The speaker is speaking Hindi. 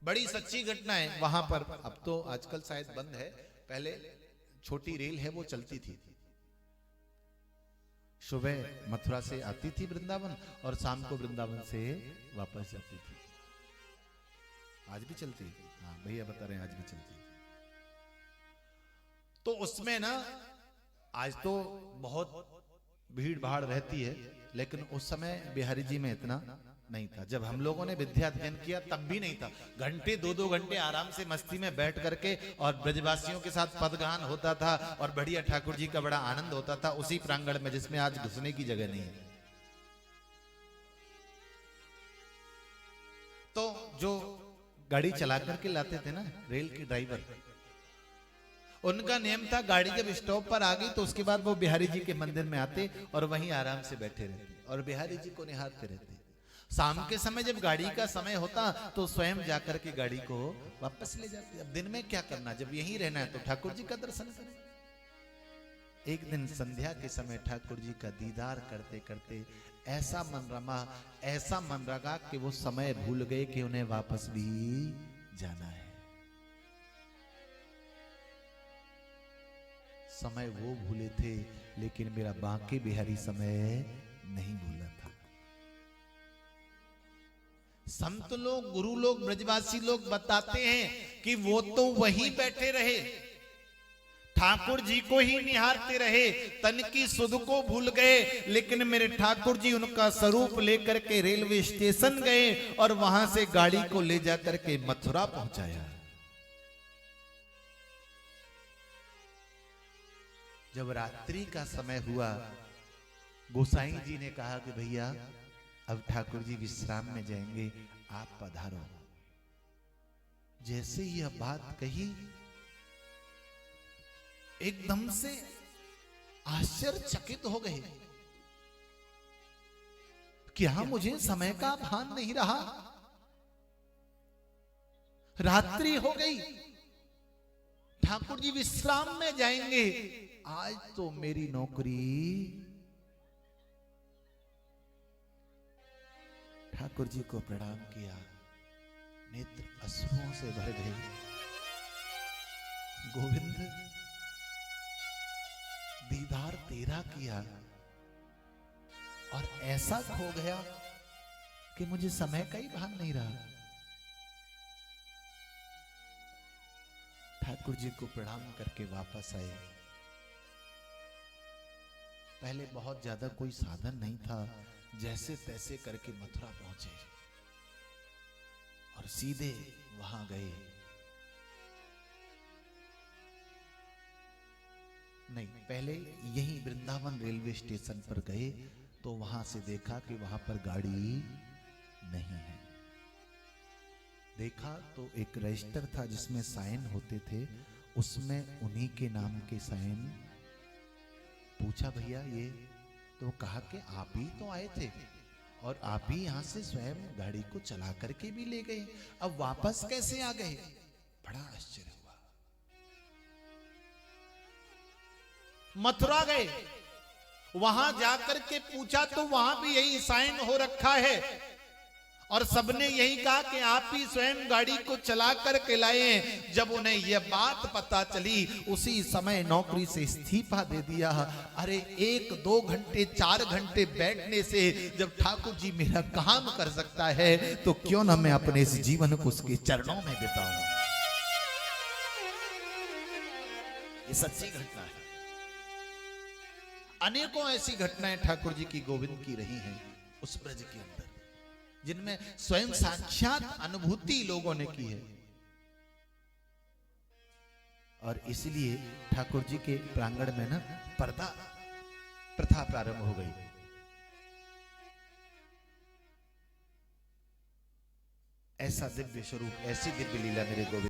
बड़ी सच्ची घटना है वहां पर। अब तो आजकल शायद बंद है, पहले छोटी रेल है वो चलती थी, सुबह मथुरा से आती थी वृंदावन और शाम को वृंदावन से वापस जाती थी। आज भी चलती है, हाँ भैया बता रहे हैं आज भी चलती है। तो उसमें ना आज तो बहुत भीड़ भाड़ रहती है, लेकिन उस समय बिहारी जी में इतना नहीं था। जब हम लोगों ने विद्या अध्ययन किया तब भी नहीं था। घंटे 2-2 घंटे आराम से मस्ती में बैठ करके और ब्रजवासियों के साथ पदगान होता था और बढ़िया ठाकुर जी का बड़ा आनंद होता था उसी प्रांगण में जिसमें आज घुसने की जगह नहीं है। तो जो गाड़ी चला करके लाते थे ना रेल के ड्राइवर, उनका नियम था गाड़ी जब स्टॉप पर आ गई तो उसके बाद वो बिहारी जी के मंदिर में आते और वहीं आराम से बैठे रहते और बिहारी जी को निहारते रहते। शाम के समय जब गाड़ी का समय होता तो स्वयं जाकर के गाड़ी को वापस ले जाते। अब दिन में क्या करना, जब यहीं रहना है तो ठाकुर जी का दर्शन करें। एक दिन संध्या के समय ठाकुर जी का दीदार करते करते ऐसा मन रमा, ऐसा मन रगा कि वो समय भूल गए कि उन्हें वापस भी जाना है। समय वो भूले थे लेकिन मेरा बांके बिहारी समय नहीं भूला था। संत लोग, गुरु लोग, ब्रजवासी लोग बताते हैं कि वो तो वहीं बैठे रहे, ठाकुर जी को ही निहारते रहे, तन की सुध को भूल गए, लेकिन मेरे ठाकुर जी उनका स्वरूप लेकर के रेलवे स्टेशन गए और वहां से गाड़ी को ले जाकर के मथुरा पहुंचाया। जब रात्रि का समय हुआ, गोसाई जी ने कहा कि भैया अब ठाकुर जी विश्राम में जाएंगे, आप पधारो। जैसे यह बात कही एकदम से आश्चर्यचकित हो गए। क्या मुझे समय का भान नहीं रहा? रात्रि हो गई, ठाकुर जी विश्राम में जाएंगे, आज तो मेरी नौकरी। ठाकुर जी को प्रणाम किया, नेत्र अश्रुओं से भर गए। गोविंद दीदार तेरा किया और ऐसा खो गया कि मुझे समय का ही भान नहीं रहा। ठाकुर जी को प्रणाम करके वापस आए। पहले बहुत ज्यादा कोई साधन नहीं था, जैसे तैसे करके मथुरा पहुंचे और सीधे वहां गए। नहीं, पहले यही वृंदावन रेलवे स्टेशन पर गए तो वहां से देखा कि वहां पर गाड़ी नहीं है। देखा तो एक रजिस्टर था जिसमें साइन होते थे, उसमें उन्हीं के नाम के साइन। पूछा भैया ये, तो कहा कि आप ही तो आए थे और आप ही यहां से स्वयं गाड़ी को चला करके भी ले गए, अब वापस कैसे आ गए? बड़ा आश्चर्य हुआ। मथुरा गए, वहां जाकर के पूछा तो वहां भी यही साइन हो रखा है और सबने यही कहा कि आप ही स्वयं गाड़ी को चला करके लाए हैं। जब उन्हें यह बात पता चली उसी समय नौकरी से इस्तीफा दे दिया। अरे 1-2 घंटे 4 घंटे बैठने से जब ठाकुर जी मेरा काम कर सकता है तो क्यों ना मैं अपने इस जीवन को उसके चरणों में बिताऊं। ये सच्ची घटना है। अनेकों ऐसी घटनाएं ठाकुर जी की, गोविंद की रही हैं उस ब्रज के अंदर, जिनमें स्वयं साक्षात अनुभूति लोगों ने की है। और इसलिए ठाकुर जी के प्रांगण में ना पर्दा प्रथा प्रारंभ हो गई। ऐसा दिव्य स्वरूप, ऐसी दिव्य लीला मेरे गोविंद